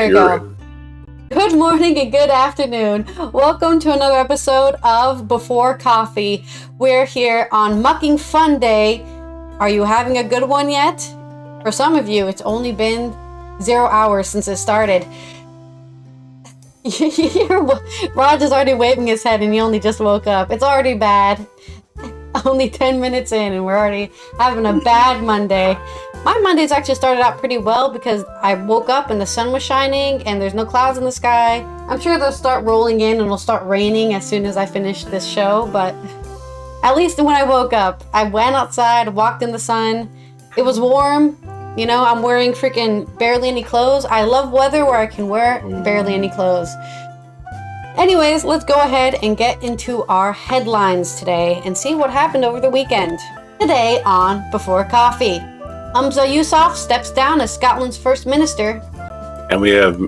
we go. Good morning and good afternoon. Welcome to another episode of Before Coffee. We're here on Mucking Fun Day. Are you having a good one yet? For some of you, it's only been 0 hours since it started. Raj is already waving his head and he only just woke up. It's already bad. Only 10 minutes in and we're already having a bad Monday. My Mondays actually started out pretty well because I woke up and the sun was shining and there's no clouds in the sky. I'm sure they'll start rolling in and it'll start raining as soon as I finish this show, but at least when I woke up, I went outside, walked in the sun. It was warm. You know, I'm wearing freaking barely any clothes. I love weather where I can wear barely any clothes. Anyways, let's go ahead and get into our headlines today and see what happened over the weekend. Today on Before Coffee, Humza Yousaf steps down as Scotland's First Minister. And we have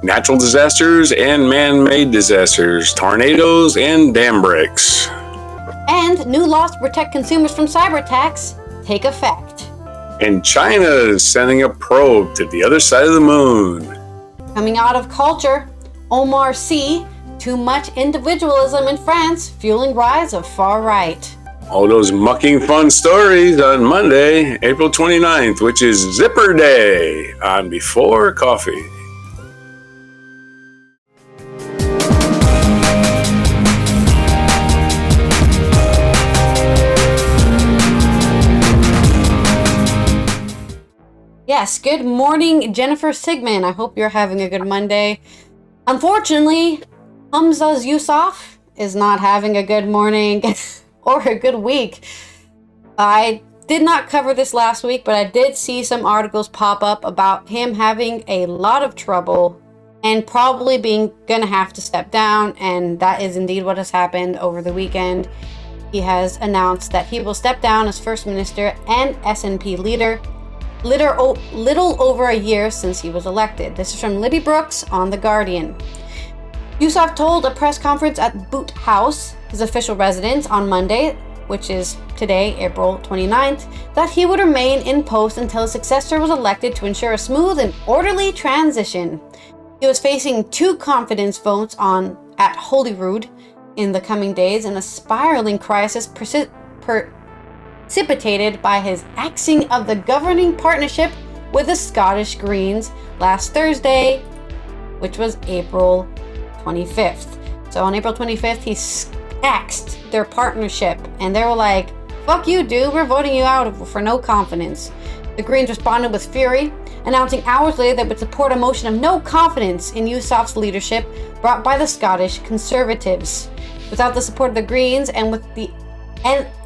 natural disasters and man-made disasters, tornadoes and dam breaks. And new laws to protect consumers from cyber attacks take effect. And China is sending a probe to the other side of the moon. Coming out of culture, Omar Sy, too much individualism in France, fueling rise of far right. All those mucking fun stories on Monday, April 29th, which is Zipper Day on Before Coffee. Yes, good morning, Jennifer Sigmund. I hope you're having a good Monday. Unfortunately, Humza Yousaf is not having a good morning or a good week. I did not cover this last week, but I did see some articles pop up about him having a lot of trouble and probably gonna have to step down, and that is indeed what has happened over the weekend. He has announced that he will step down as First Minister and SNP leader. Little over a year since he was elected. This is from Liddy Brooks on The Guardian. Yousaf told a press conference at Boot House, his official residence, on Monday, which is today, April 29th, that he would remain in post until his successor was elected to ensure a smooth and orderly transition. He was facing 2 confidence votes at Holyrood in the coming days and a spiraling crisis precipitated by his axing of the governing partnership with the Scottish Greens last Thursday, which was April 25th. So on April 25th, he axed their partnership, and they were like, "Fuck you, dude, we're voting you out for no confidence." The Greens responded with fury, announcing hours later they would support a motion of no confidence in Yousaf's leadership brought by the Scottish Conservatives. Without the support of the Greens and with the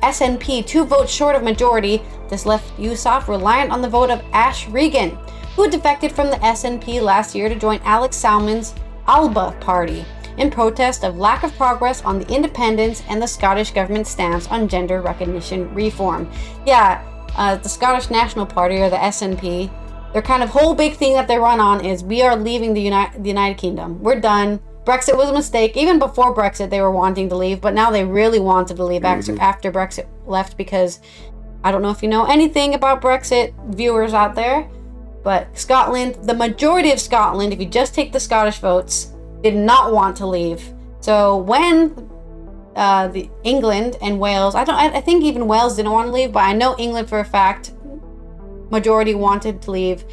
SNP 2 votes short of majority, this left Yousaf reliant on the vote of Ash Regan, who defected from the SNP last year to join Alex Salmond's Alba party in protest of lack of progress on the independence and the Scottish government's stance on gender recognition reform. The Scottish National Party, or the SNP, their kind of whole big thing that they run on is, we are leaving the United Kingdom. We're done. Brexit was a mistake. Even before Brexit, they were wanting to leave, but now they really wanted to leave after Brexit left, because I don't know if you know anything about Brexit, viewers out there, but Scotland, the majority of Scotland, if you just take the Scottish votes, did not want to leave. So when the England and Wales, I think even Wales didn't want to leave, but I know England for a fact, majority wanted to leave.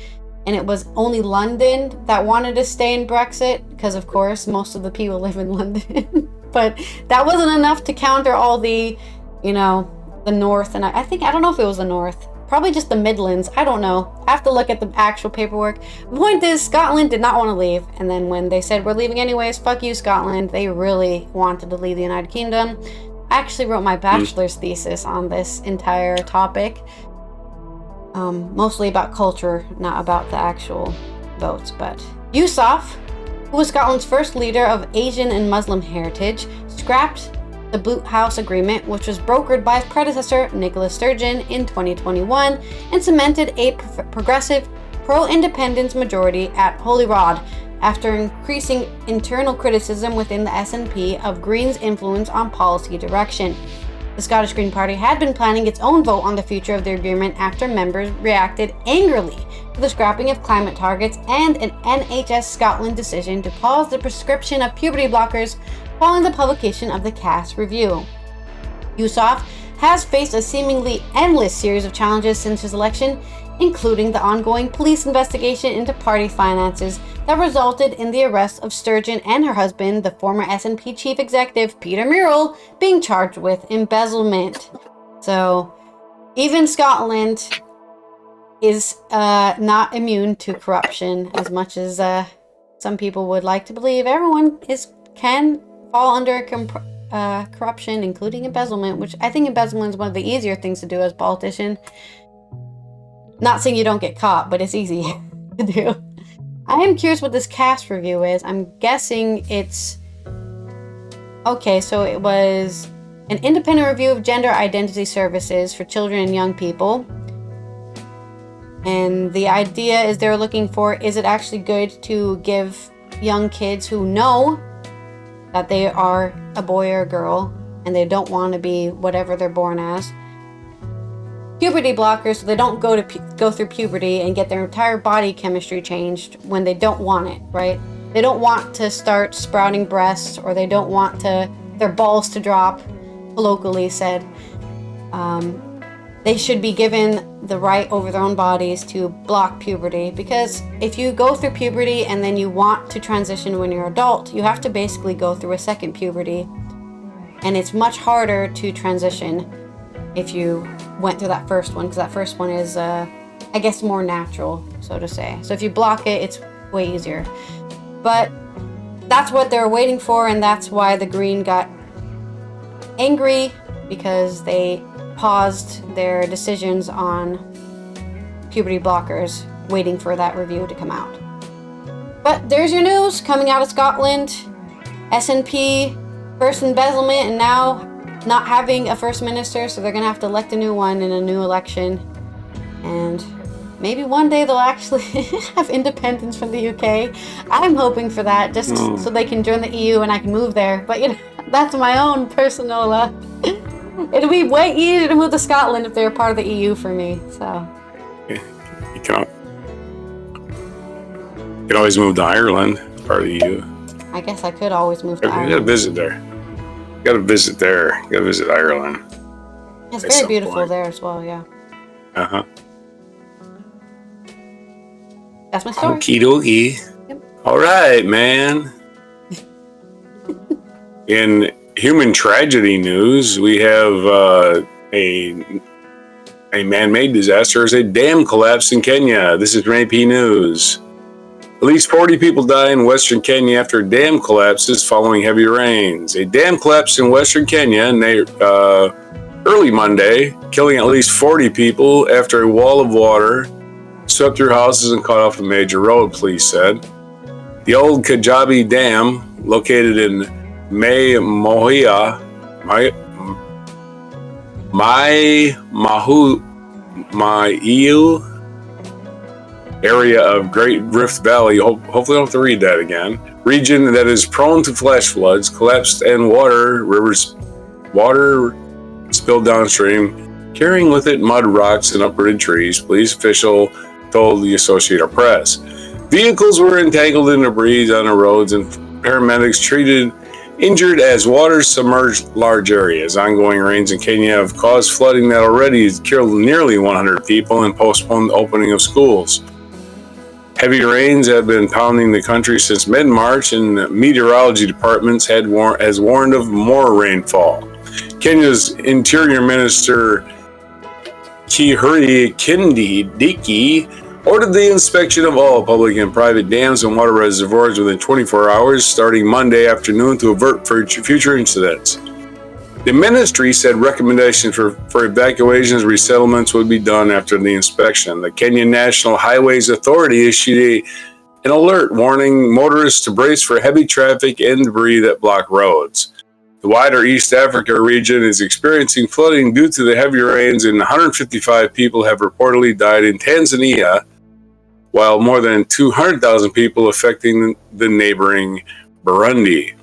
And it was only London that wanted to stay in Brexit, because of course most of the people live in London. But that wasn't enough to counter all the, the North, and I don't know if it was the North, probably just the Midlands, I don't know. I have to look at the actual paperwork. The point is, Scotland did not want to leave, and then when they said, "We're leaving anyways, fuck you, Scotland," they really wanted to leave the United Kingdom. I actually wrote my bachelor's thesis on this entire topic. Mostly about culture, not about the actual votes. But Yousaf, who was Scotland's first leader of Asian and Muslim heritage, scrapped the Boot House Agreement, which was brokered by his predecessor, Nicola Sturgeon, in 2021, and cemented a progressive, pro-independence majority at Holyrood, after increasing internal criticism within the SNP of Green's influence on policy direction. The Scottish Green Party had been planning its own vote on the future of the agreement after members reacted angrily for the scrapping of climate targets, and an NHS Scotland decision to pause the prescription of puberty blockers following the publication of the CAS review. Yousaf has faced a seemingly endless series of challenges since his election, including the ongoing police investigation into party finances that resulted in the arrest of Sturgeon and her husband, the former SNP chief executive Peter Murrell, being charged with embezzlement. So, even Scotland is not immune to corruption, as much as some people would like to believe. Everyone can fall under corruption, including embezzlement, which I think embezzlement is one of the easier things to do as a politician. Not saying you don't get caught, but it's easy to do. I am curious what this CAS review is. I'm guessing it's... Okay, so it was an independent review of gender identity services for children and young people. And the idea is they're looking for, is it actually good to give young kids who know that they are a boy or a girl and they don't want to be whatever they're born as, puberty blockers so they don't go through puberty and get their entire body chemistry changed when they don't want it, right? They don't want to start sprouting breasts, or they don't want their balls to drop, colloquially said. They should be given the right over their own bodies to block puberty, because if you go through puberty and then you want to transition when you're an adult, you have to basically go through a second puberty, and it's much harder to transition if you went through that first one, because that first one is I guess more natural, so to say. So if you block it, it's way easier. But that's what they're waiting for, and that's why the Green got angry, because they paused their decisions on puberty blockers, waiting for that review to come out. But there's your news coming out of Scotland. SNP, first embezzlement, and now not having a first minister, so they're going to have to elect a new one in a new election. And maybe one day they'll actually have independence from the UK. I'm hoping for that, just so they can join the EU and I can move there. But, you know, that's my own personal... It'll be way easier to move to Scotland if they're part of the EU for me, so... You can always move to Ireland, part of the EU. I guess I could always move to Ireland. You gotta visit there. You gotta visit there. You gotta visit Ireland. It's very beautiful there as well, yeah. Uh-huh. That's my story. Okie dokie. Yep. All right, man. In human tragedy news, we have a man-made disaster as a dam collapsed in Kenya. This is from AP News. At least 40 people die in western Kenya after dam collapses following heavy rains. A dam collapsed in western Kenya early Monday, killing at least 40 people after a wall of water swept through houses and cut off a major road, police said. The old Kajabi Dam, located in Mahiu area of Great Rift Valley, hopefully I don't have to read that again, region that is prone to flash floods, collapsed and water spilled downstream, carrying with it mud, rocks, and uprooted trees, police official told the Associated Press. Vehicles were entangled in debris on the roads, and paramedics treated injured as water submerged large areas. Ongoing rains in Kenya have caused flooding that already has killed nearly 100 people and postponed the opening of schools. Heavy rains have been pounding the country since mid-March, and the meteorology departments has warned of more rainfall. Kenya's Interior Minister Kithure Kindiki ordered the inspection of all public and private dams and water reservoirs within 24 hours starting Monday afternoon to avert future incidents. The ministry said recommendations for evacuations and resettlements would be done after the inspection. The Kenya National Highways Authority issued an alert warning motorists to brace for heavy traffic and debris that block roads. The wider East Africa region is experiencing flooding due to the heavy rains, and 155 people have reportedly died in Tanzania, while more than 200,000 people affecting the neighboring Burundi.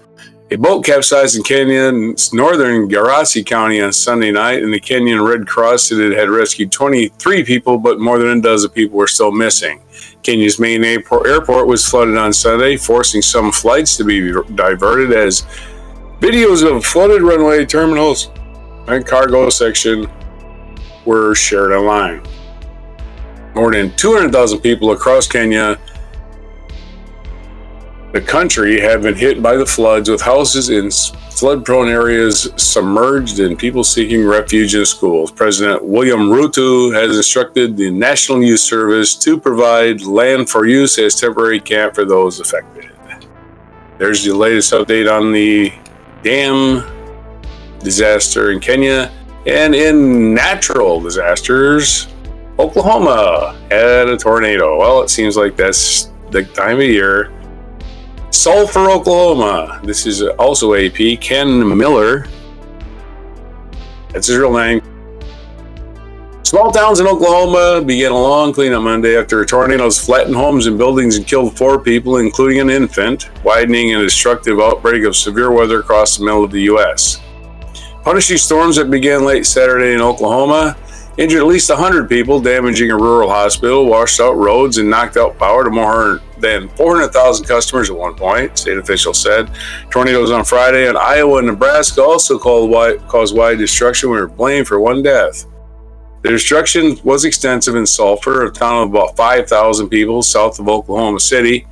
A boat capsized in Kenya's northern Garissa County on Sunday night, and the Kenyan Red Cross said it had rescued 23 people, but more than a dozen people were still missing. Kenya's main airport was flooded on Sunday, forcing some flights to be diverted as videos of flooded runway terminals and cargo section were shared online. More than 200,000 people across Kenya, the country, have been hit by the floods, with houses in flood-prone areas submerged and people seeking refuge in schools. President William Ruto has instructed the National Youth Service to provide land for use as temporary camp for those affected. There's the latest update on the dam disaster in Kenya. And in natural disasters, Oklahoma had a tornado. Well, it seems like that's the time of year. Sulphur, Oklahoma. This is also AP. Ken Miller. That's his real name. Small towns in Oklahoma began a long cleanup Monday after tornadoes flattened homes and buildings and killed 4 people, including an infant, widening a destructive outbreak of severe weather across the middle of the U.S. Punishing storms that began late Saturday in Oklahoma injured at least 100 people, damaging a rural hospital, washed out roads, and knocked out power to more than 400,000 customers at one point, state officials said. Tornadoes on Friday in Iowa and Nebraska also caused wide destruction. We were blamed for 1 death. The destruction was extensive in Sulphur, a town of about 5,000 people south of Oklahoma City,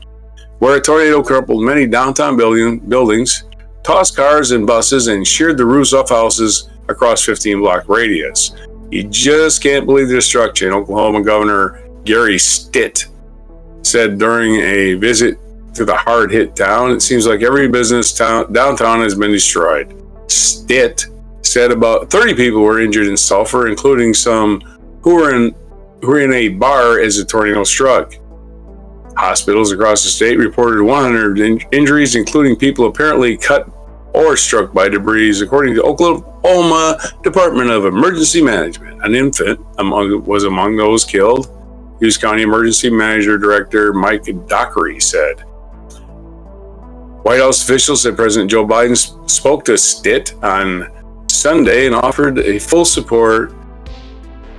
where a tornado crumpled many downtown buildings, tossed cars and buses, and sheared the roofs off houses across 15-block radius. You just can't believe the destruction, Oklahoma Governor Gary Stitt said during a visit to the hard-hit town. It seems like every business downtown has been destroyed. Stitt said about 30 people were injured in Sulphur, including some who were in a bar as the tornado struck. Hospitals across the state reported 100 injuries, including people apparently cut or struck by debris, according to Oklahoma Department of Emergency Management. An infant was among those killed, Hughes County Emergency Manager Director Mike Dockery said. White House officials said President Joe Biden spoke to Stitt on Sunday and offered a full support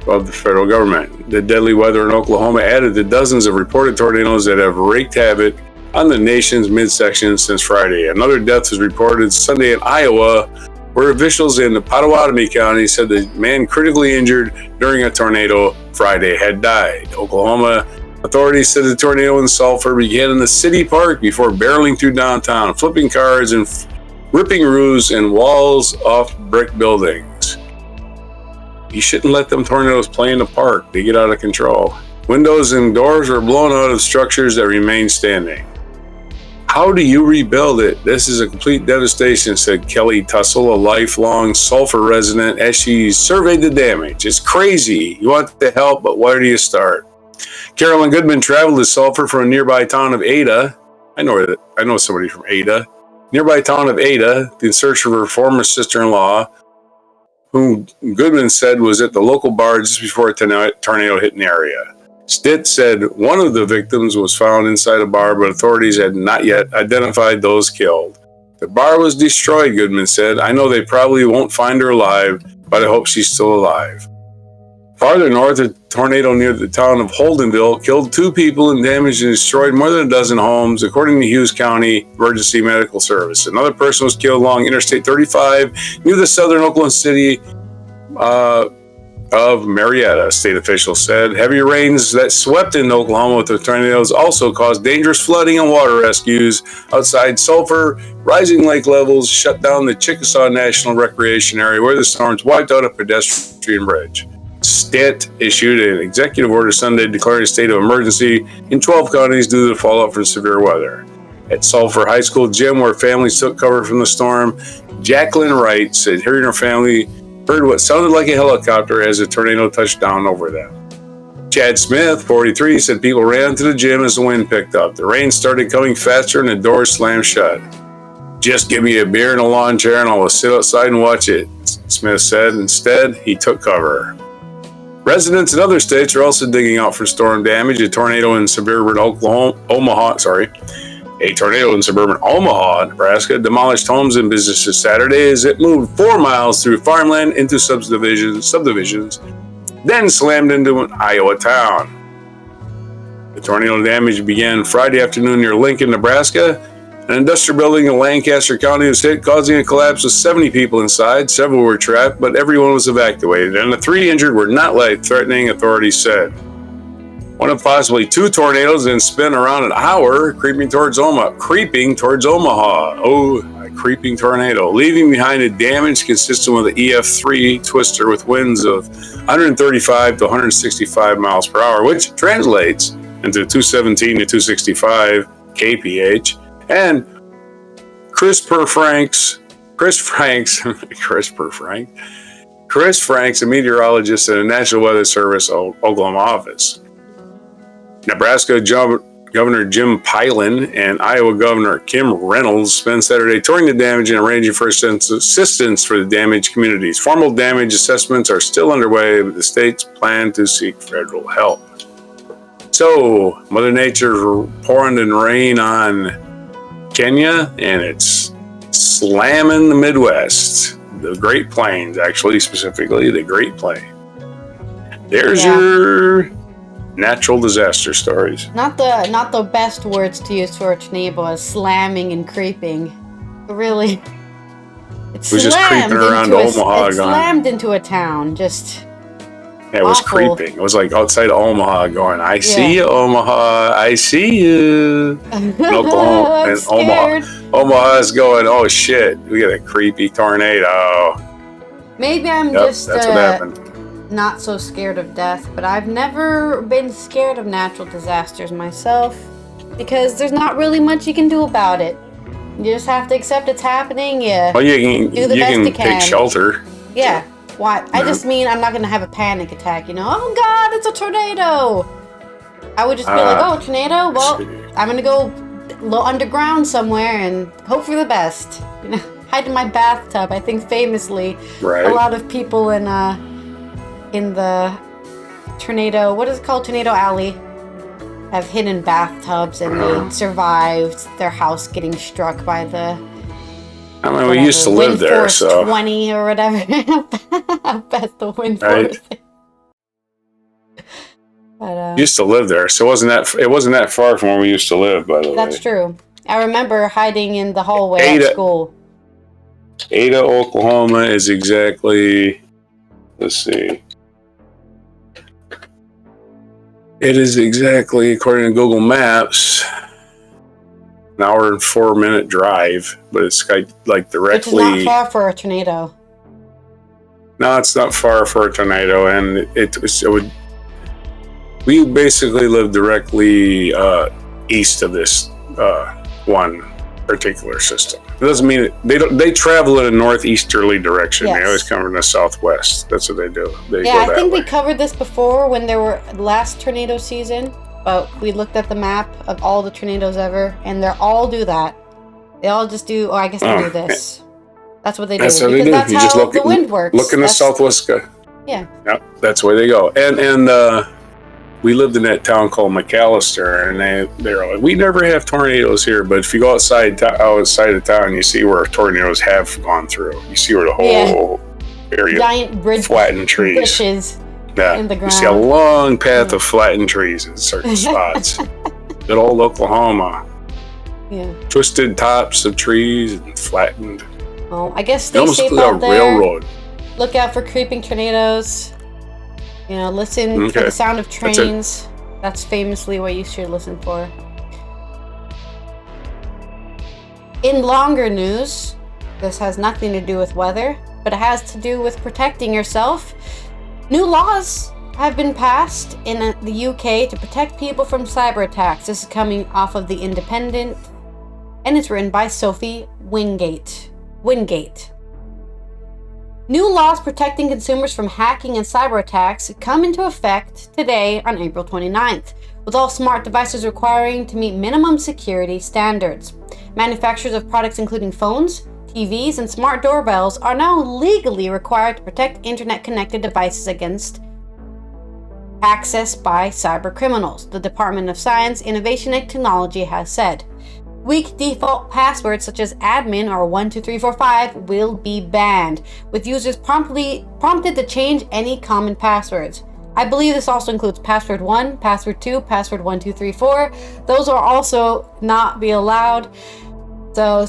of the federal government. The deadly weather in Oklahoma added to dozens of reported tornadoes that have wreaked havoc on the nation's midsection since Friday. Another death was reported Sunday in Iowa, where officials in Pottawatomie County said the man critically injured during a tornado Friday had died. Oklahoma authorities said the tornado in Sulphur began in the city park before barreling through downtown, flipping cars and ripping roofs and walls off brick buildings. You shouldn't let them tornadoes play in the park. They get out of control. Windows and doors were blown out of structures that remain standing. How do you rebuild it? This is a complete devastation, said Kelly Tussle, a lifelong Sulphur resident, as she surveyed the damage. It's crazy. You want to help, but where do you start? Carolyn Goodman traveled to Sulphur from a nearby town of Ada. I know somebody from Ada. Nearby town of Ada, in search of her former sister-in-law, whom Goodman said was at the local bar just before a tornado hit the area. Stitt said one of the victims was found inside a bar, but authorities had not yet identified those killed. The bar was destroyed, Goodman said. I know they probably won't find her alive, but I hope she's still alive. Farther north, a tornado near the town of Holdenville killed 2 people and damaged and destroyed more than a dozen homes, according to Hughes County Emergency Medical Service. Another person was killed along Interstate 35 near the southern Oakland city of Marietta, state officials said. Heavy rains that swept into Oklahoma with the tornadoes also caused dangerous flooding and water rescues outside Sulphur. Rising lake levels shut down the Chickasaw National Recreation Area, where the storms wiped out a pedestrian bridge. Stitt issued an executive order Sunday declaring a state of emergency in 12 counties due to the fallout from severe weather. At Sulphur High School gym, where families took cover from the storm, Jacqueline Wright said hearing her family heard what sounded like a helicopter as the tornado touched down over them. Chad Smith, 43, said people ran to the gym as the wind picked up. The rain started coming faster and the doors slammed shut. Just give me a beer and a lawn chair and I'll sit outside and watch it, Smith said. Instead, he took cover. Residents in other states are also digging out for storm damage. A tornado in suburban Omaha A tornado in suburban Omaha, Nebraska, demolished homes and businesses Saturday as it moved 4 miles through farmland into subdivisions, then slammed into an Iowa town. The tornado damage began Friday afternoon near Lincoln, Nebraska. An industrial building in Lancaster County was hit, causing a collapse with 70 people inside. Several were trapped, but everyone was evacuated, and the 3 injured were not life-threatening, authorities said. One of possibly 2 tornadoes then spin around an hour, creeping towards Omaha. Oh, a creeping tornado, leaving behind a damage consistent with the EF3 twister with winds of 135 to 165 miles per hour, which translates into 217 to 265 kph. And Chris Franks, a meteorologist at the National Weather Service Oklahoma office. Nebraska Governor Jim Pilon and Iowa Governor Kim Reynolds spent Saturday touring the damage and arranging for assistance for the damaged communities. Formal damage assessments are still underway, but the states plan to seek federal help. So, Mother Nature's pouring in rain on Kenya, and it's slamming the Midwest, the Great Plains, actually, specifically the Great Plains. There's your natural disaster stories. Not the best words to use for a tornado as slamming and creeping. Really, it was just creeping around Omaha. It slammed into a town. Just. Yeah, it was awful. creeping. It was like outside of Omaha going, I see you, Omaha. I see you. Oklahoma, and Omaha's going, oh shit, we got a creepy tornado. Maybe I'm just that's what happened. Not so scared of death, but I've never been scared of natural disasters myself because there's not really much you can do about it. You just have to accept it's happening. Well, you can take shelter. Yeah. Why? I just mean I'm not going to have a panic attack, you know? Oh, God, it's a tornado. I would just be like, oh, tornado? Well, I'm going to go underground somewhere and hope for the best. You know, hide in my bathtub. I think famously, a lot of people in the tornado, what is it called? Tornado Alley, have hidden bathtubs and they survived their house getting struck by the... I mean, we used to live there, so 20 or whatever. Best the wind force. But, used to live there, so it wasn't that far from where we used to live. By the way, that's true. I remember hiding in the hallway at school. Ada, Oklahoma is exactly. Let's see. It is exactly, according to Google Maps, an hour and 4-minute drive, but it's like directly. Which is not far for a tornado. No, it's not far for a tornado, and we basically live directly east of this one particular system. It doesn't mean they travel in a northeasterly direction. Yes. They always come from the southwest. That's what they do. I think we covered this before when there were last tornado season. But we looked at the map of all the tornadoes ever, and they all do that. They all just do, I guess they do this. That's what they do. That's what they do. That's how the wind works. Look in the southwest sky. Yeah. Yep, that's the way they go. And we lived in that town called McAllister, and they're like, we never have tornadoes here, but if you go outside of town, you see where tornadoes have gone through. You see where the whole area, giant bridge, flattened trees. Bushes. Yeah, in the ground. You see a long path of flattened trees in certain spots. Good old Oklahoma. Yeah. Twisted tops of trees and flattened. Oh, I guess stay safe out there. Railroad. Look out for creeping tornadoes. You know, listen for the sound of trains. That's famously what you should listen for. In longer news, this has nothing to do with weather, but it has to do with protecting yourself. New laws have been passed in the UK to protect people from cyber attacks. This is coming off of The Independent, and it's written by Sophie Wingate. New laws protecting consumers from hacking and cyber attacks come into effect today on April 29th, with all smart devices requiring to meet minimum security standards. Manufacturers of products including phones, TVs, and smart doorbells are now legally required to protect internet-connected devices against access by cyber criminals, the Department of Science, Innovation, and Technology has said. Weak default passwords such as admin or 12345 will be banned, with users prompted to change any common passwords. I believe this also includes password 1, password 2, password 1234. Those will also not be allowed. So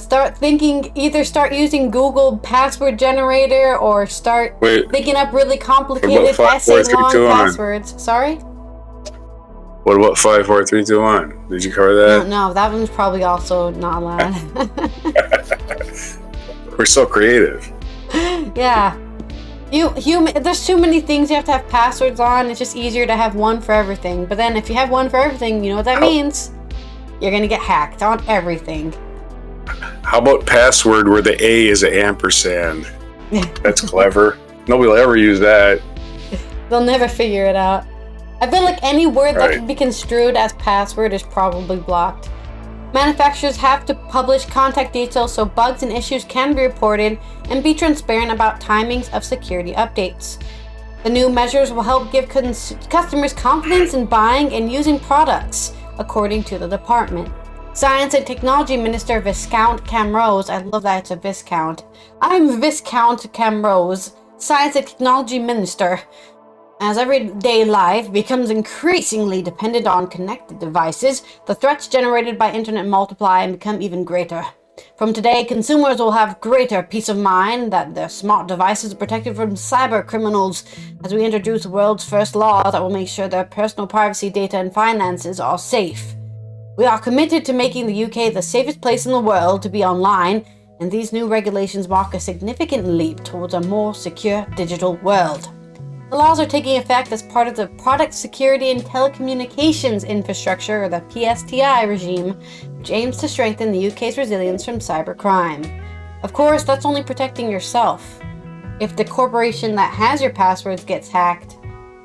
either start using Google password generator or start thinking up really complicated essay-long passwords. Sorry? What about 5, 4, 3, 2, 1? Did you cover that? No, that one's probably also not allowed. We're so creative. Yeah. There's too many things you have to have passwords on. It's just easier to have one for everything. But then if you have one for everything, you know what that means? You're going to get hacked on everything. How about password where the A is an ampersand? That's clever. Nobody will ever use that. They'll never figure it out. I feel like any word that can be construed as password is probably blocked. Manufacturers have to publish contact details so bugs and issues can be reported and be transparent about timings of security updates. The new measures will help give customers confidence in buying and using products, according to the department. Science and Technology Minister Viscount Camrose, I love that it's a Viscount. I'm Viscount Camrose, Science and Technology Minister. As everyday life becomes increasingly dependent on connected devices, the threats generated by internet multiply and become even greater. From today, consumers will have greater peace of mind that their smart devices are protected from cyber criminals as we introduce the world's first law that will make sure their personal privacy data and finances are safe. We are committed to making the UK the safest place in the world to be online, and these new regulations mark a significant leap towards a more secure digital world. The laws are taking effect as part of the Product Security and Telecommunications Infrastructure, or the PSTI regime, which aims to strengthen the UK's resilience from cybercrime. Of course, that's only protecting yourself. If the corporation that has your passwords gets hacked,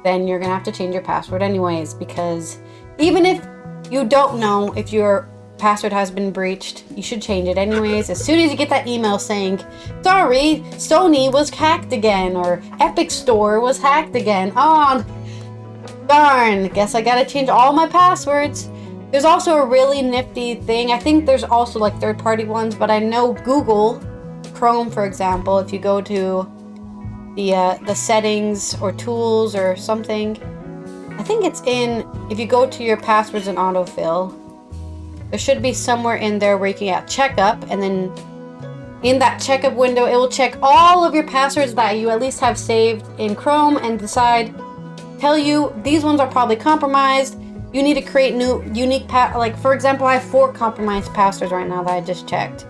then you're going to have to change your password anyways, because even if you don't know if your password has been breached, you should change it anyways. As soon as you get that email saying, sorry, Sony was hacked again, or Epic Store was hacked again. Oh, darn, guess I gotta change all my passwords. There's also a really nifty thing. I think there's also like third-party ones, but I know Google Chrome, for example, if you go to the settings or tools or something, I think it's if you go to your passwords and autofill, there should be somewhere in there where you can get checkup, and then in that checkup window, it will check all of your passwords that you at least have saved in Chrome and tell you these ones are probably compromised. You need to create new unique like for example, I have 4 compromised passwords right now that I just checked.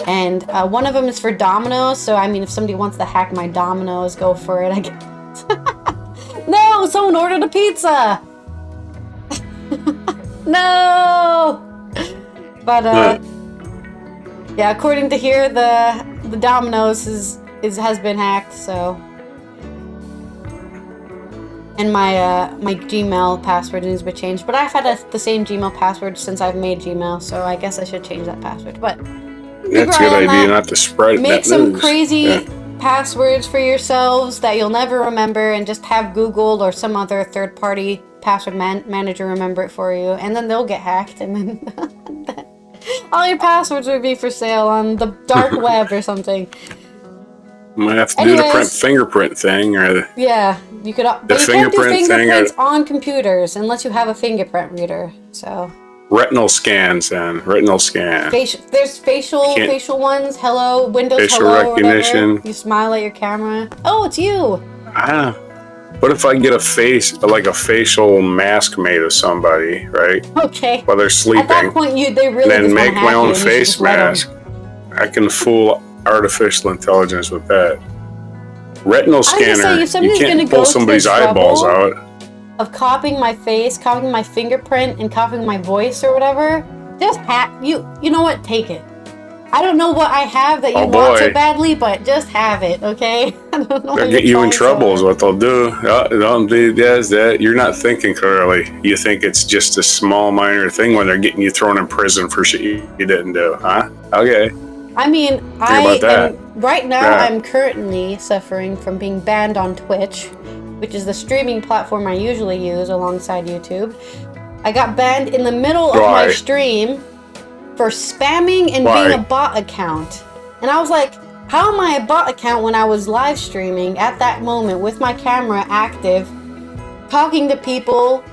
And one of them is for Domino's, so I mean if somebody wants to hack my Domino's, go for it, I guess. No, someone ordered a pizza. No! But yeah, according to here, the Domino's has been hacked, so. And my Gmail password needs to be changed, but I've had the same Gmail password since I've made Gmail, so I guess I should change that password. But that's a good idea, not to spread. Make some crazy passwords for yourselves that you'll never remember, and just have Google or some other third-party password manager remember it for you, and then they'll get hacked, and then all your passwords would be for sale on the dark web or something. Might have to do the fingerprint thing, or you could. But you can't do fingerprints on computers unless you have a fingerprint reader. So retinal scans and retinal scan. There's facial ones. Hello, Windows facial hello, recognition. You smile at your camera. Oh, it's you. What if I get a facial mask made of somebody, right? Okay. While they're sleeping. At that point, they really then just make my own you face mask. I can fool artificial intelligence with that. Retinal scanner. You can't pull somebody's eyeballs out. Of copying my face, copying my fingerprint, and copying my voice or whatever. Just you know what? Take it. I don't know what I have that you want so badly, but just have it, okay? I don't know. They'll get you in trouble is what they'll do. Don't do that. You're not thinking clearly. You think it's just a small, minor thing when they're getting you thrown in prison for shit you didn't do, huh? Okay. I mean, right now I'm currently suffering from being banned on Twitch, which is the streaming platform I usually use alongside YouTube. I got banned in the middle of my stream for spamming and Why? being a bot account. And I was like, how am I a bot account when I was live streaming at that moment with my camera active, talking to people?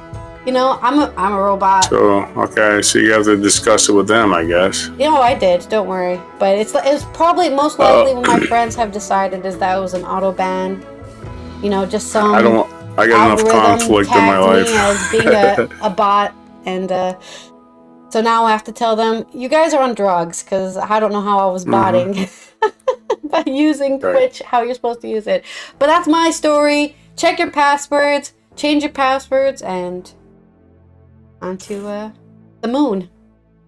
You know, I'm a robot. So, okay, so you have to discuss it with them, I guess. You know, I did. Don't worry. But it's probably most likely what my friends have decided is that it was an auto ban. You know, just some. I got enough conflict in my life. Me as being a bot, and so now I have to tell them, you guys are on drugs, because I don't know how I was botting by using Twitch, how you're supposed to use it. But that's my story. Check your passwords, change your passwords, and onto the moon.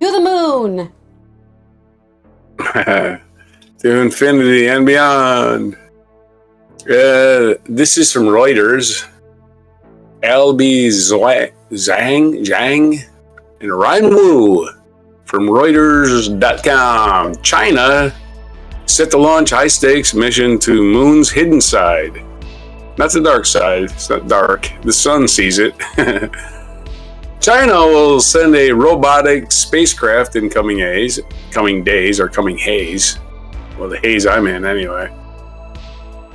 To the moon! To infinity and beyond. This is from Reuters. LB Zhang and Ryan Wu from Reuters.com. China set to launch high-stakes mission to moon's hidden side. Not the dark side. It's not dark. The sun sees it. China will send a robotic spacecraft in coming haze. Well, the haze I'm in anyway.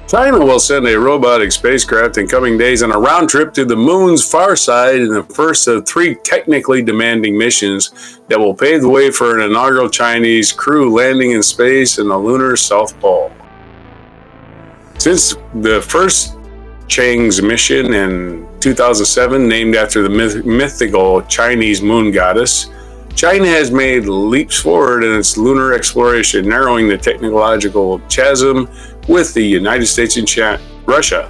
China will send a robotic spacecraft in coming days on a round trip to the moon's far side in the first of 3 technically demanding missions that will pave the way for an inaugural Chinese crew landing in space in the lunar South Pole. Since the first Chang's mission in 2007, named after the mythical Chinese moon goddess, China has made leaps forward in its lunar exploration, narrowing the technological chasm with the United States and Russia.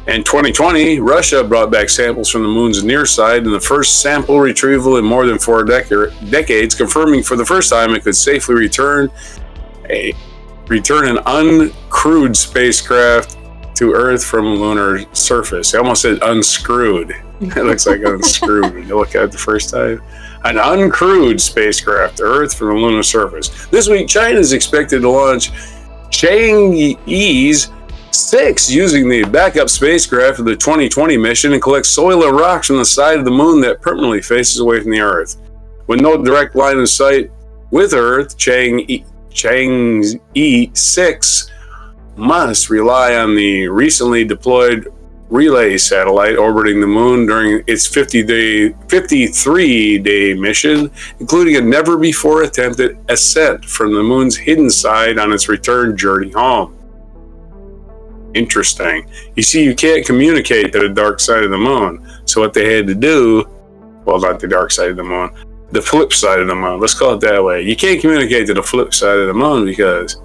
In 2020, Russia brought back samples from the moon's near side in the first sample retrieval in more than 4 decades, confirming for the first time it could safely return an uncrewed spacecraft to Earth from a lunar surface. I almost said unscrewed. It looks like unscrewed when you look at it the first time. An uncrewed spacecraft to Earth from the lunar surface. This week, China is expected to launch Chang'e's 6 using the backup spacecraft of the 2020 mission and collect soil and rocks from the side of the moon that permanently faces away from the Earth. With no direct line of sight with Earth, Chang'e 6 must rely on the recently deployed relay satellite orbiting the moon during its 53-day mission, including a never-before attempted ascent from the moon's hidden side on its return journey home. Interesting. You see, you can't communicate to the dark side of the moon. So what they had to do, well, not the dark side of the moon, the flip side of the moon. Let's call it that way. You can't communicate to the flip side of the moon because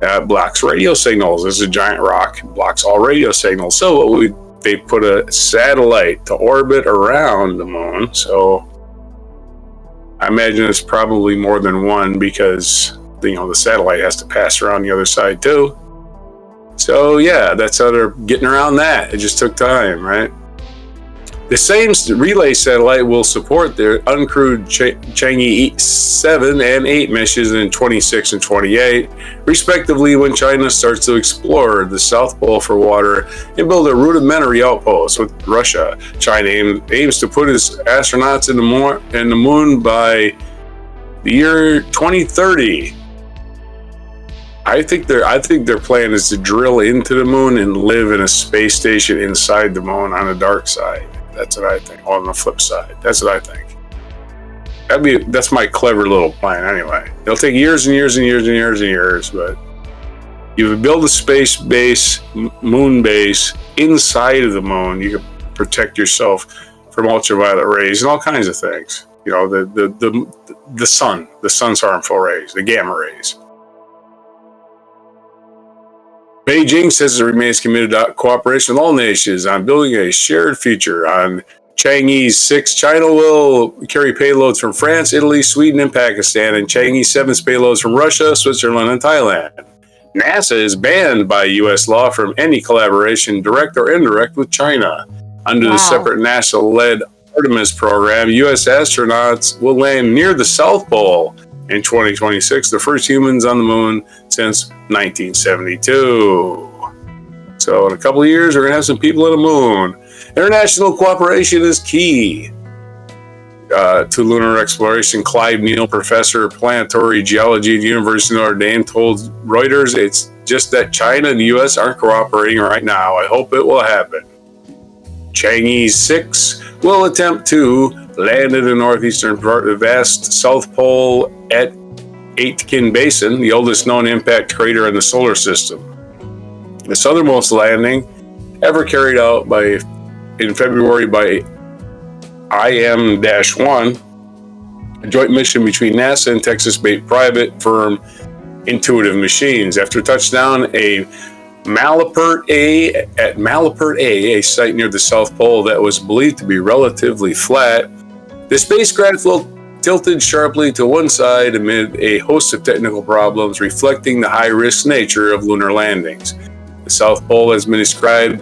it blocks radio signals. It's a giant rock. It blocks all radio signals. So they put a satellite to orbit around the moon. So I imagine it's probably more than one because the satellite has to pass around the other side too. So yeah, that's how they're getting around that. It just took time, right? The same relay satellite will support their uncrewed Chang'e 7 and 8 missions in 26 and 28, respectively, when China starts to explore the South Pole for water and build a rudimentary outpost with Russia. China aims to put its astronauts in the moon by the year 2030. I think their plan is to drill into the moon and live in a space station inside the moon on the dark side. That's what I think. On the flip side, that's what I think. That's my clever little plan. Anyway, it'll take years and years and years and years and years, but you build a space base, moon base inside of the moon. You can protect yourself from ultraviolet rays and all kinds of things. The sun's harmful rays, the gamma rays. Beijing says it remains committed to cooperation with all nations on building a shared future. On Chang'e 6, China will carry payloads from France, Italy, Sweden, and Pakistan, and Chang'e 7's payloads from Russia, Switzerland, and Thailand. NASA is banned by U.S. law from any collaboration, direct or indirect, with China. Under the separate NASA-led Artemis program, U.S. astronauts will land near the South Pole in 2026, the first humans on the moon since 1972. So in a couple of years, we're going to have some people on the moon. International cooperation is key. to lunar exploration. Clive Neal, professor of planetary geology at the University of Notre Dame, told Reuters, "It's just that China and the U.S. aren't cooperating right now. I hope it will happen." Chang'e 6 will attempt to land in the northeastern part of the vast South Pole at Aitken Basin, the oldest known impact crater in the solar system. The southernmost landing ever carried out in February by IM-1, a joint mission between NASA and Texas-based private firm Intuitive Machines. After touchdown at Malapert A, a site near the South Pole that was believed to be relatively flat, the spacecraft tilted sharply to one side amid a host of technical problems, reflecting the high-risk nature of lunar landings. The South Pole has been described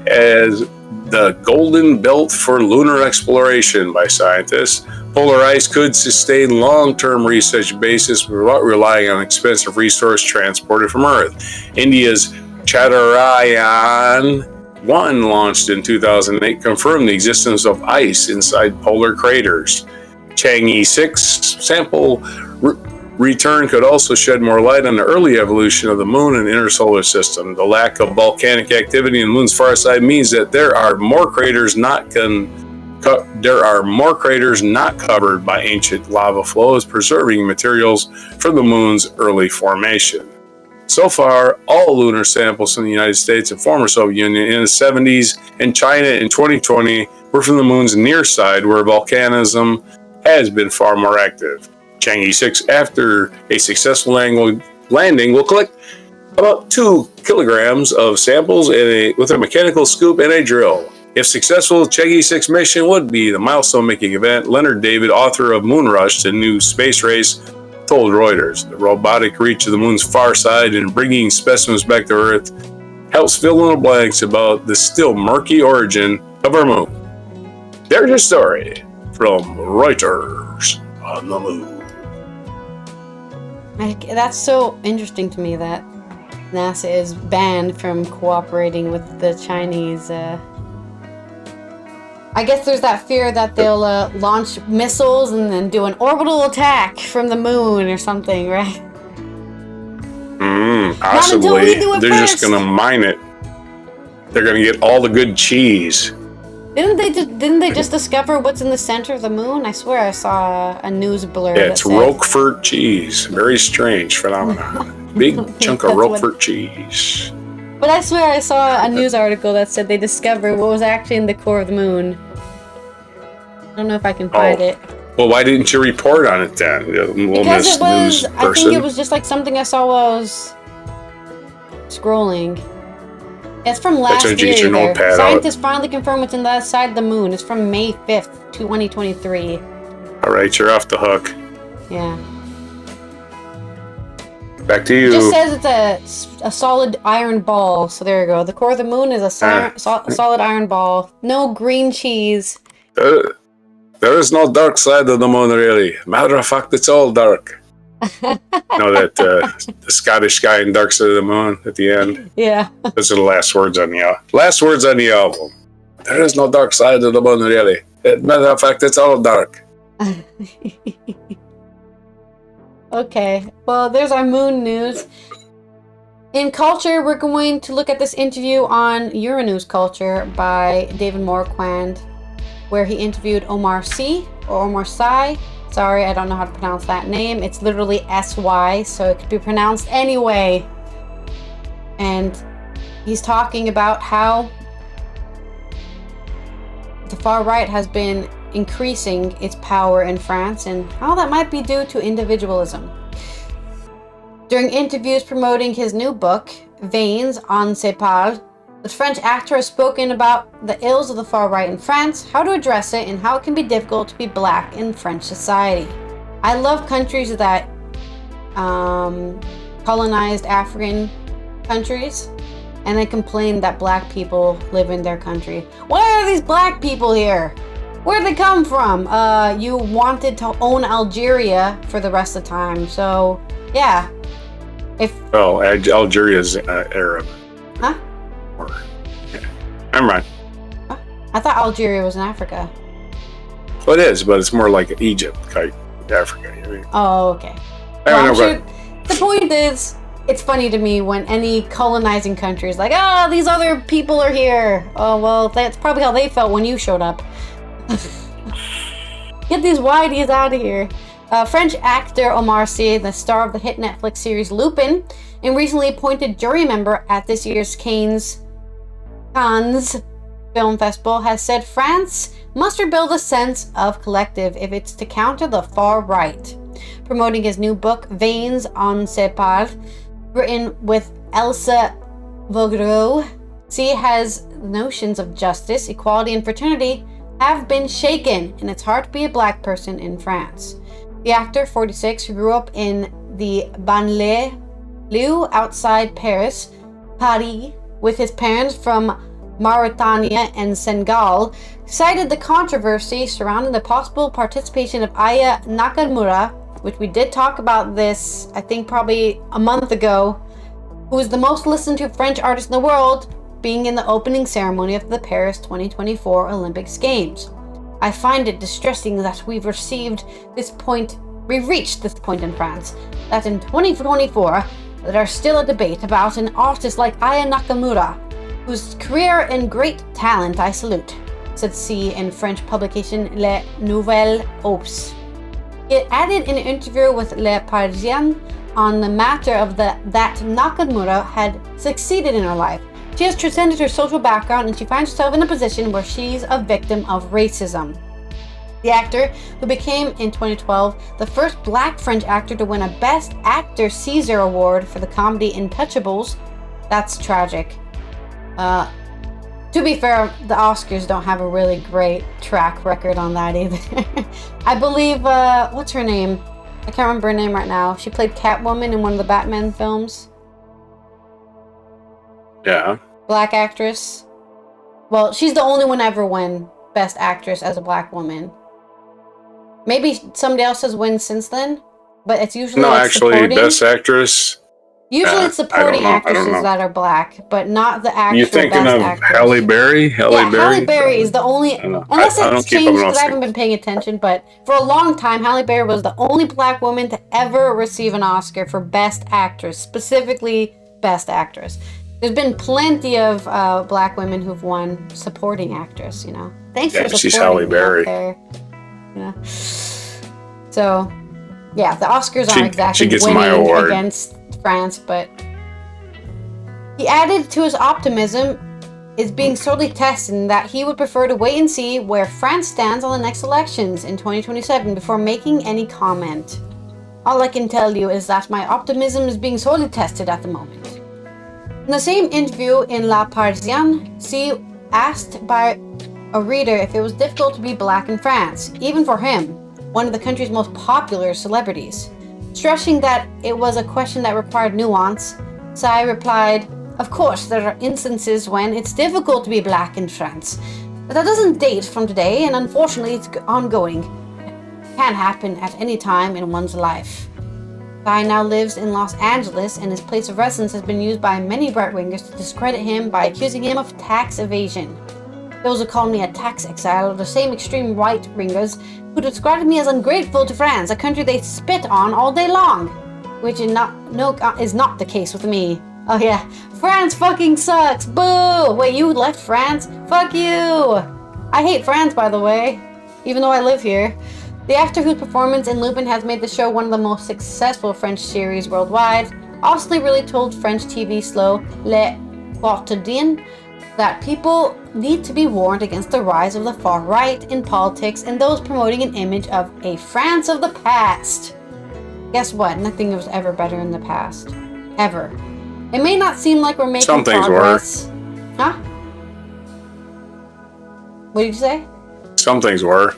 as the golden belt for lunar exploration by scientists. Polar ice could sustain long-term research bases without relying on expensive resource transported from Earth. India's Chandrayaan-1, launched in 2008, confirmed the existence of ice inside polar craters. Chang'e 6 sample return could also shed more light on the early evolution of the moon and inner solar system. The lack of volcanic activity in the moon's far side means that there are more craters not covered by ancient lava flows, preserving materials from the moon's early formation. So far, all lunar samples from the United States and former Soviet Union in the 70s and China in 2020 were from the moon's near side, where volcanism has been far more active. Chang'e 6, after a successful landing, will collect about 2 kilograms of samples with a mechanical scoop and a drill. If successful, Chang'e 6 mission would be the milestone-making event. Leonard David, author of Moonrush, the new space race, told Reuters. The robotic reach of the moon's far side and bringing specimens back to Earth helps fill in the blanks about the still murky origin of our moon. There's your story from Reuters on the moon. That's so interesting to me that NASA is banned from cooperating with the Chinese. I guess there's that fear that they'll launch missiles and then do an orbital attack from the moon or something, right? Possibly. They're just going to mine it. They're going to get all the good cheese. Didn't they just discover what's in the center of the moon? I swear I saw a news blur. Yeah, it's Roquefort cheese. Very strange phenomenon. Big chunk of Roquefort cheese. But I swear I saw a news article that said they discovered what was actually in the core of the moon. I don't know if I can find it. Well, why didn't you report on it then? Because it was, I think it was just like something I saw while I was scrolling. It's from last year. Scientists finally confirmed what's in the side of the moon. It's from May 5th, 2023. All right, you're off the hook. Yeah. Back to you. It just says it's a solid iron ball. So there you go. The core of the moon is a solid iron ball. No green cheese. There is no dark side of the moon, really. Matter of fact, it's all dark. Know that the Scottish guy in Dark Side of the Moon at the end? Yeah. Those are the last words on the album. There is no dark side of the moon, really. Matter of fact, it's all dark. Okay, well, there's our moon news. In culture, we're going to look at this interview on Euronews Culture by David Morquand, where he interviewed Omar Sy, or Omar Sy. Sorry, I don't know how to pronounce that name. It's literally S-Y, so it could be pronounced anyway. And he's talking about how the far right has been increasing its power in France and how that might be due to individualism. During interviews promoting his new book, Veins on ses Parle, the French actor has spoken about the ills of the far right in France, how to address it, and how it can be difficult to be black in French society. I love countries that colonized African countries and then complain that black people live in their country. Why are these black people here? Where did they come from? You wanted to own Algeria for the rest of the time, so yeah. Algeria's Arab. Huh? Never mind. I thought Algeria was in Africa. Well, it is, but it's more like Egypt, like Africa. I mean, Oh, okay. Well, I'm sure the point is, it's funny to me when any colonizing country is like, oh, these other people are here. Oh, well, that's probably how they felt when you showed up. Get these whiteys out of here. French actor Omar Sy, the star of the hit Netflix series Lupin, and recently appointed jury member at this year's Cannes Film Festival, has said France must rebuild a sense of collective if it's to counter the far right. Promoting his new book, Veins on ses Parts, written with Elsa Voguereau, Sy has notions of justice, equality, and fraternity have been shaken, and it's hard to be a black person in France. The actor, 46, who grew up in the banlieue outside Paris, with his parents from Mauritania and Senegal, cited the controversy surrounding the possible participation of Aya Nakamura, which we did talk about this, I think probably a month ago, who is the most listened to French artist in the world, being in the opening ceremony of the Paris 2024 Olympics Games. I find it distressing that we've reached this point in France, that in 2024, there's still a debate about an artist like Aya Nakamura, whose career and great talent I salute, said Sy in French publication Les Nouvelles Obs. It added in an interview with Le Parisien on the matter of that Nakamura had succeeded in her life. She has transcended her social background and she finds herself in a position where she's a victim of racism. The actor, who became in 2012 the first black French actor to win a Best Actor César Award for the comedy Intouchables, that's tragic. To be fair, the Oscars don't have a really great track record on that either. I believe, what's her name? I can't remember her name right now. She played Catwoman in one of the Batman films. Yeah. Black actress. Well, she's the only one ever win Best Actress as a black woman. Maybe somebody else has won since then, but it's usually actually, Best Actress. Usually it's supporting actresses that are black, but not the actual You're thinking best of actress. Halle Berry? Halle Berry is the only... Unless it's changed because I haven't been paying attention, but for a long time, Halle Berry was the only black woman to ever receive an Oscar for Best Actress, specifically Best Actress. There's been plenty of black women who've won supporting actress, you know. Thanks for supporting she's Halle Berry. There. You know? So, yeah, the Oscars aren't exactly winning against France, but he added to his optimism is being sorely tested in that he would prefer to wait and see where France stands on the next elections in 2027 before making any comment. All I can tell you is that my optimism is being sorely tested at the moment. In the same interview in La Parisienne, Sy asked by a reader if it was difficult to be black in France, even for him, one of the country's most popular celebrities. Stressing that it was a question that required nuance, Sy replied, "Of course, there are instances when it's difficult to be black in France, but that doesn't date from today, and unfortunately it's ongoing. It can happen at any time in one's life." Sy now lives in Los Angeles, and his place of residence has been used by many right-wingers to discredit him by accusing him of tax evasion. Those who call me a tax exile are the same extreme right-wingers who described me as ungrateful to France, a country they spit on all day long, which is not the case with me. Oh yeah, France fucking sucks, boo! Wait, you left France? Fuck you! I hate France, by the way, even though I live here. The actor whose performance in Lupin has made the show one of the most successful French series worldwide, also really told French TV slow Le Quotidien that people need to be warned against the rise of the far right in politics and those promoting an image of a France of the past. Guess what? Nothing was ever better in the past. Ever. It may not seem like we're making progress. Huh? What did you say? Some things were.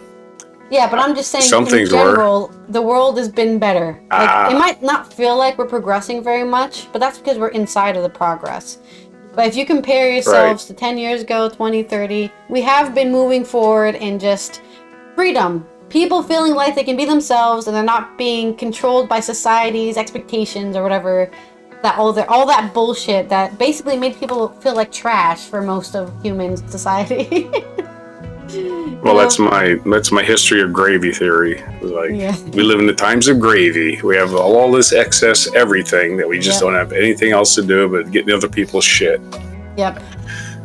Yeah, but I'm just saying in general, the world has been better. Like, it might not feel like we're progressing very much, but that's because we're inside of the progress. But if you compare yourselves to 10 years ago, 20, 30, we have been moving forward in just freedom. People feeling like they can be themselves and they're not being controlled by society's expectations or whatever. All that bullshit that basically made people feel like trash for most of human society. Well, that's my history of gravy theory. Like, we live in the times of gravy. We have all this excess everything that we just don't have anything else to do but getting other people's shit. Yep,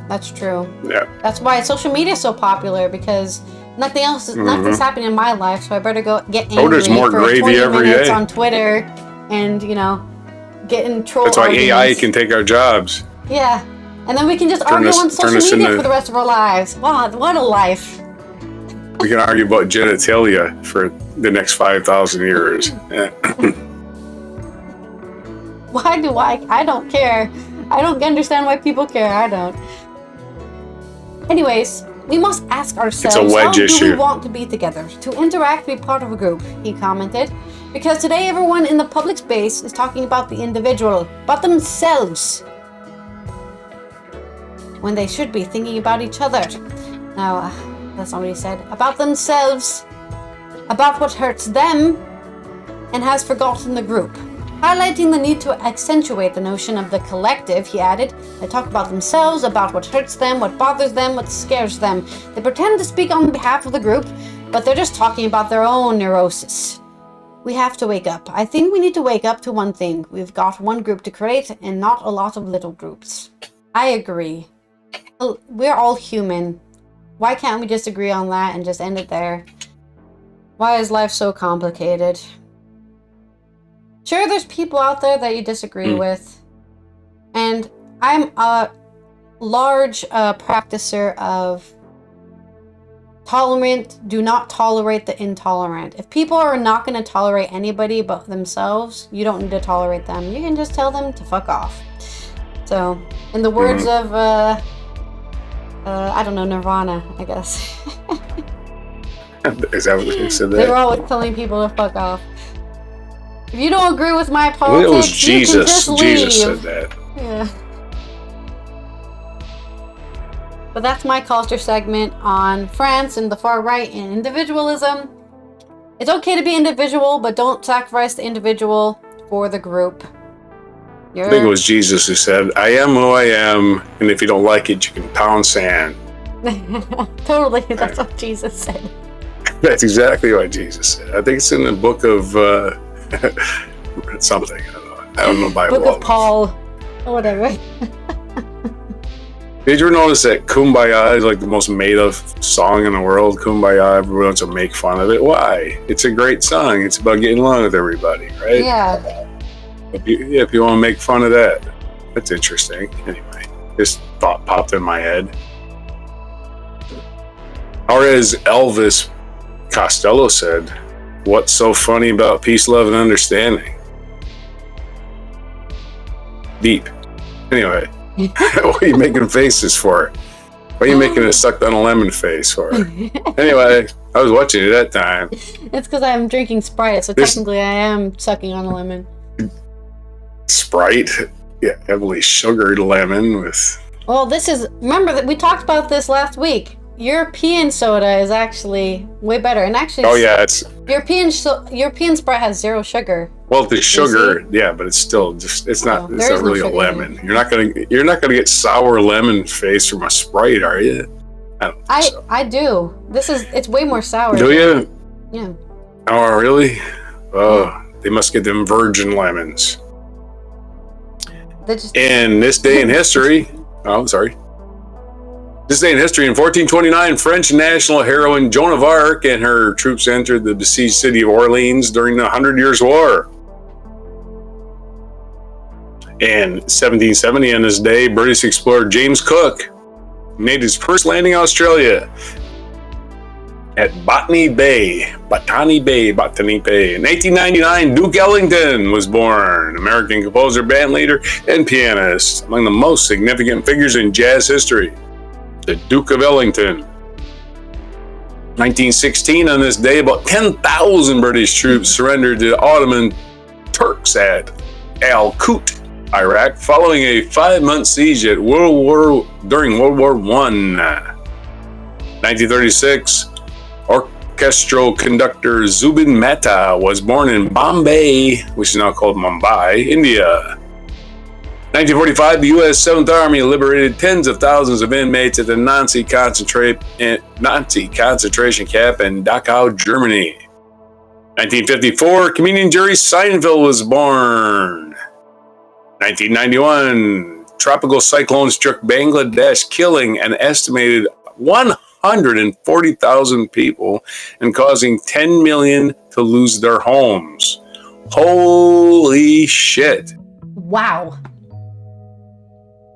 that's true. Yeah. That's why social media is so popular, because nothing's happening in my life, so I better go get angry there's more for gravy 20 every minutes day on Twitter and, get in troll That's why arguments. AI can take our jobs. Yeah. And then we can just argue on social media for the rest of our lives. Wow, what a life. We can argue about genitalia for the next 5,000 years. Why do I don't care. I don't understand why people care. I don't. Anyways, we must ask ourselves, how do we want to be together? To interact, be part of a group, he commented. Because today everyone in the public space is talking about the individual, about themselves, when they should be thinking about each other. Now, that's not what he said. About themselves, about what hurts them, and has forgotten the group. Highlighting the need to accentuate the notion of the collective, he added, they talk about themselves, about what hurts them, what bothers them, what scares them. They pretend to speak on behalf of the group, but they're just talking about their own neurosis. We have to wake up. I think we need to wake up to one thing. We've got one group to create and not a lot of little groups. I agree. We're all human. Why can't we just agree on that and just end it there? Why is life so complicated? Sure, there's people out there that you disagree with. And I'm a large practicer of do not tolerate the intolerant. If people are not going to tolerate anybody but themselves, you don't need to tolerate them. You can just tell them to fuck off. So, in the words of, I don't know, Nirvana, I guess. Is that what they said? They were always telling people to fuck off. If you don't agree with my politics, it was Jesus. You can just leave. Jesus said that. Yeah. But that's my culture segment on France and the far right and individualism. It's okay to be individual, but don't sacrifice the individual for the group. I think it was Jesus who said, I am who I am, and if you don't like it, you can pound sand. Totally, that's what Jesus said. That's exactly what Jesus said. I think it's in the book of something. I don't know Bible. Book of Paul, or whatever. Did you ever notice that Kumbaya is like the most made-up song in the world? Kumbaya, everyone wants to make fun of it. Why? It's a great song. It's about getting along with everybody, right? Yeah. If you want to make fun of that, that's interesting. Anyway, this thought popped in my head. Or as Elvis Costello said, what's so funny about peace, love, and understanding? Deep. Anyway. What are you making faces for? Why are you making a sucked on a lemon face for? Anyway, I was watching it that time. It's because I'm drinking Sprite, so technically I am sucking on a lemon. Sprite? Yeah, heavily sugared lemon with... Well, remember that we talked about this last week. European soda is actually way better. And actually... Oh, yeah, it's... European Sprite has 0 sugar. Well, the sugar, yeah, but it's still just, it's not really a lemon. You're not gonna get sour lemon face from a Sprite, are you? I do. It's way more sour. Do you? Yeah. Oh, really? Oh, they must get them virgin lemons. In this day in history, This day in history, in 1429, French national heroine Joan of Arc and her troops entered the besieged city of Orleans during the 100 Years' War. In 1770, on this day, British explorer James Cook made his first landing in Australia at Botany Bay. In 1899, Duke Ellington was born, American composer, bandleader, and pianist, among the most significant figures in jazz history. The Duke of Ellington. 1916, on this day, about 10,000 British troops surrendered to the Ottoman Turks at Al-Kut, Iraq, following a 5-month siege during World War I. 1936, orchestral conductor Zubin Mehta was born in Bombay, which is now called Mumbai, India. 1945, the U.S. 7th Army liberated tens of thousands of inmates at the Nazi concentration camp in Dachau, Germany. 1954, comedian Jerry Seinfeld was born. 1991, tropical cyclone struck Bangladesh, killing an estimated 140,000 people and causing 10 million to lose their homes. Holy shit. Wow.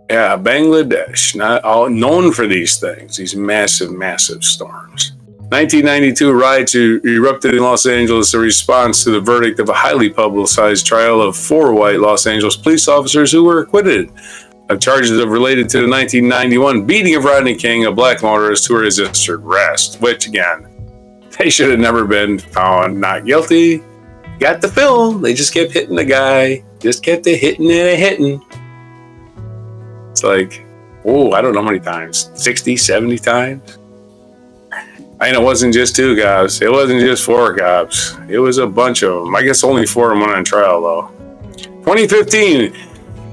Yeah, Bangladesh, not all known for these things, these massive, massive storms. 1992, riots erupted in Los Angeles in response to the verdict of a highly publicized trial of 4 white Los Angeles police officers who were acquitted of charges related to the 1991 beating of Rodney King, a black motorist who resisted arrest, which, again, they should have never been found not guilty. Got the film. They just kept hitting the guy. Just kept hitting and hitting. It's like, oh, I don't know how many times. 60, 70 times? And it wasn't just 2 cops. It wasn't just 4 cops. It was a bunch of them. I guess only 4 of them went on trial, though. 2015,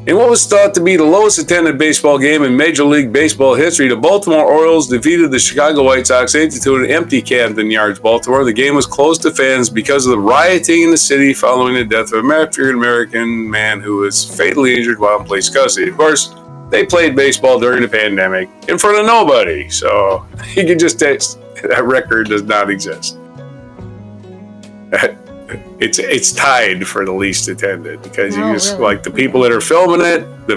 in what was thought to be the lowest attended baseball game in Major League Baseball history, the Baltimore Orioles defeated the Chicago White Sox 8-2 in an empty Camden Yards, Baltimore. The game was closed to fans because of the rioting in the city following the death of an African-American man who was fatally injured while in police custody. Of course, they played baseball during the pandemic in front of nobody, so you can just taste that record does not exist. It's tied for the least attended because you just really? Like the people that are filming it, the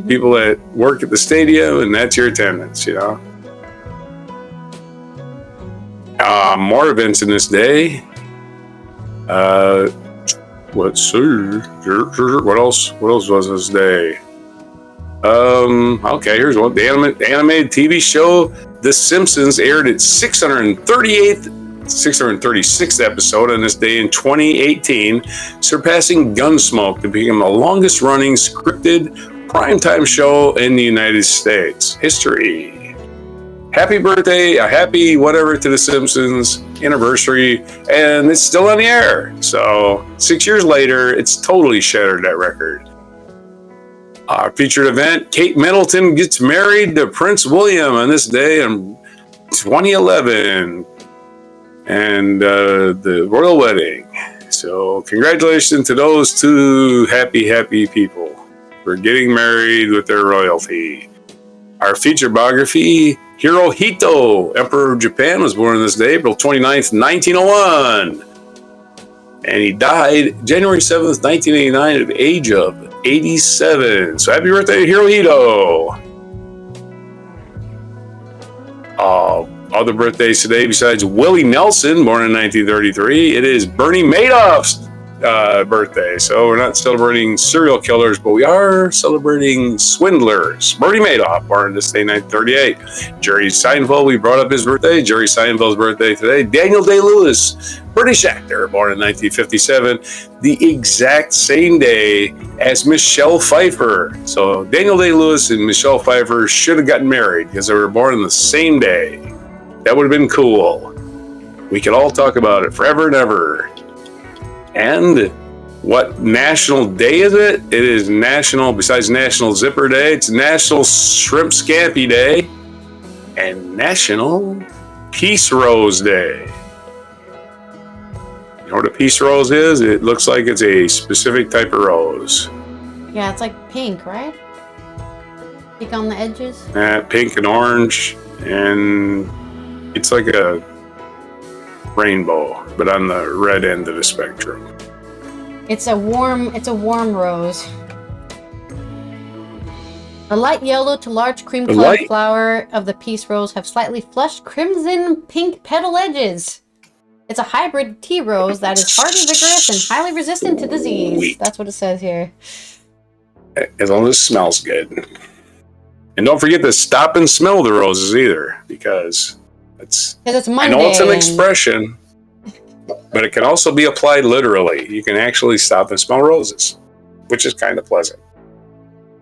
people that work at the stadium, and that's your attendance, More events in this day. Let's see. What else was this day? Okay, here's one. The animated TV show The Simpsons aired its 636th episode on this day in 2018, surpassing Gunsmoke to become the longest running scripted primetime show in the United States history. Happy birthday, a happy whatever to The Simpsons anniversary, and it's still on the air. So 6 years later, it's totally shattered that record. Featured event, Kate Middleton gets married to Prince William on this day in 2011. And the royal wedding. So congratulations to those 2 happy people for getting married with their royalty. Our feature biography, Hirohito, Emperor of Japan, was born on this day, April 29th, 1901. And he died January 7th, 1989 at the age of 87. So happy birthday, Hirohito. Other birthdays today besides Willie Nelson, born in 1933, it is Bernie Madoff's birthday. So we're not celebrating serial killers, but we are celebrating swindlers. Bernie Madoff, born this day, 1938. Jerry Seinfeld, we brought up his birthday. Jerry Seinfeld's birthday today. Daniel Day-Lewis, British actor, born in 1957, the exact same day as Michelle Pfeiffer. So Daniel Day-Lewis and Michelle Pfeiffer should have gotten married because they were born on the same day. That would have been cool. We could all talk about it forever and ever. And what national day is it? It is national, besides National Zipper Day, it's National Shrimp Scampi Day and National Peace Rose Day. You know what a peace rose is? It looks like it's a specific type of rose. Yeah, it's like pink, right? Pink on the edges? Pink and orange, and it's like a rainbow, but on the red end of the spectrum. It's a warm rose. A light yellow to large cream-colored flower of the peace rose have slightly flushed crimson pink petal edges. It's a hybrid tea rose that is hardy, vigorous, and highly resistant to disease. Sweet. That's what it says here. As long as it smells good. And don't forget to stop and smell the roses either, because it's Monday. I know it's an expression, but it can also be applied literally. You can actually stop and smell roses, which is kind of pleasant.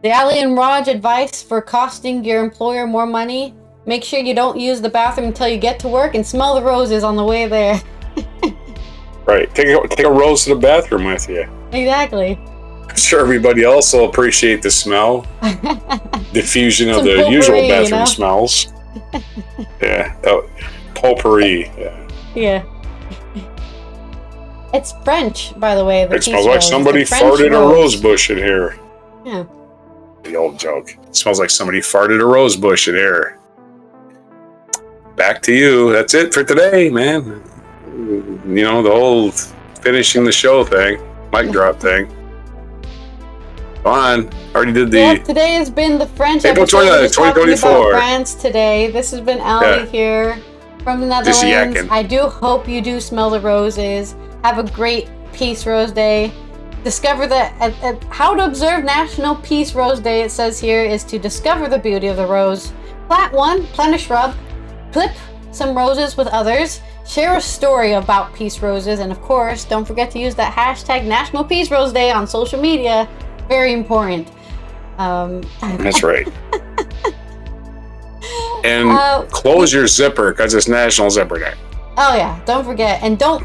The Ally and Rog advice for costing your employer more money: make sure you don't use the bathroom until you get to work and smell the roses on the way there. Right. Take a rose to the bathroom with you. Exactly. I'm sure everybody else will appreciate the smell. Diffusion of Some the potpourri, usual bathroom you know? smells. Yeah, potpourri. Yeah. Yeah. It's French, by the way. It smells like somebody farted a rose bush in here. Yeah. The old joke. It smells like somebody farted a rose bush in here. Back to you. That's it for today, man. You know, the whole finishing the show thing, mic drop thing. Come on. Already did the... Yeah, today has been the French April episode. 29th, We're talking 2024. about France today. This has been Ally here from the Just Netherlands. yakking. I do hope you do smell the roses. Have a great Peace Rose Day. Discover how to observe National Peace Rose Day, it says here, is to discover the beauty of the rose. Plant one, plant a shrub, clip some roses with others, share a story about peace roses, and of course, don't forget to use that hashtag National Peace Rose Day on social media. Very important. That's right. And close your zipper because it's National Zipper Day. Oh yeah, don't forget. And don't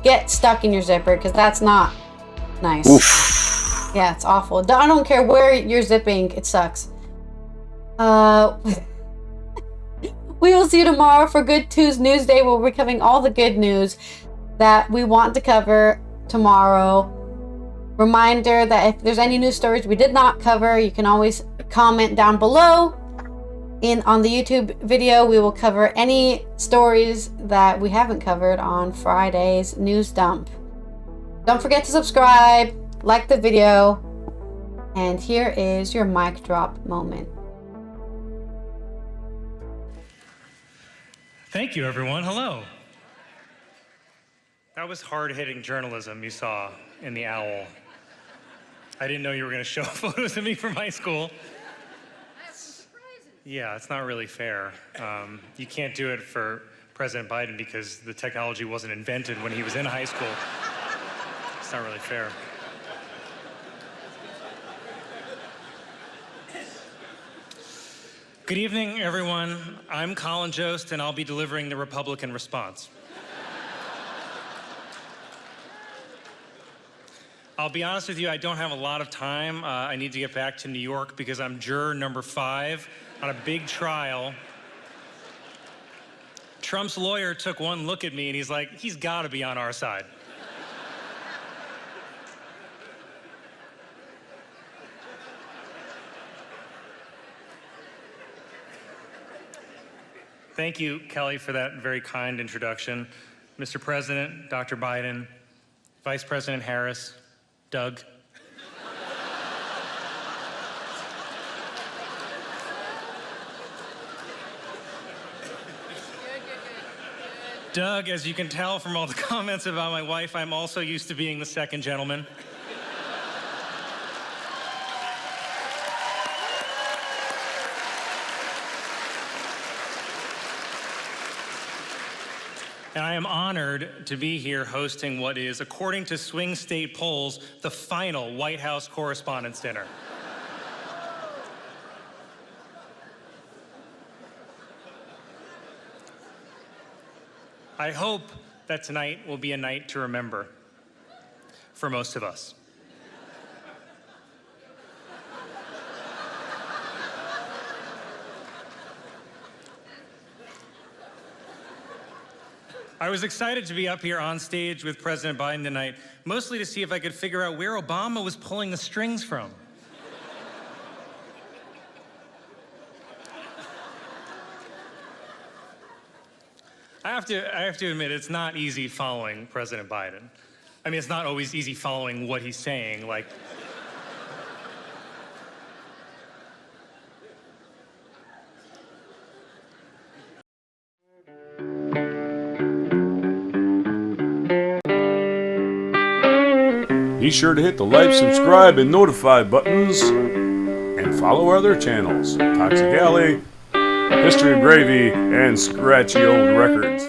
get stuck in your zipper because that's not nice. Oof. Yeah, it's awful. I don't care where you're zipping, it sucks. We will see you tomorrow for Good Tuesday News Day, where we're covering all the good news that we want to cover tomorrow. Reminder that if there's any news stories we did not cover, you can always comment down below. On the YouTube video, we will cover any stories that we haven't covered on Friday's news dump. Don't forget to subscribe, like the video, and here is your mic drop moment. Thank you, everyone. Hello. That was hard-hitting journalism you saw in The Owl. I didn't know you were going to show photos of me from high school. Yeah, it's not really fair. You can't do it for President Biden because the technology wasn't invented when he was in high school. It's not really fair. Good evening, everyone. I'm Colin Jost, and I'll be delivering the Republican response. I'll be honest with you, I don't have a lot of time. I need to get back to New York because I'm juror number 5 on a big trial. Trump's lawyer took one look at me and he's like, he's got to be on our side. Thank you, Kelly, for that very kind introduction. Mr. President, Dr. Biden, Vice President Harris, Doug. Doug, as you can tell from all the comments about my wife, I'm also used to being the second gentleman. And I am honored to be here hosting what is, according to swing state polls, the final White House Correspondents' Dinner. I hope that tonight will be a night to remember for most of us. I was excited to be up here on stage with President Biden tonight, mostly to see if I could figure out where Obama was pulling the strings from. I have to admit, it's not easy following President Biden. I mean, it's not always easy following what he's saying, like... Be sure to hit the like, subscribe, and notify buttons, and follow our other channels, Toxic Alley, History of Gravy, and Scratchy Old Records.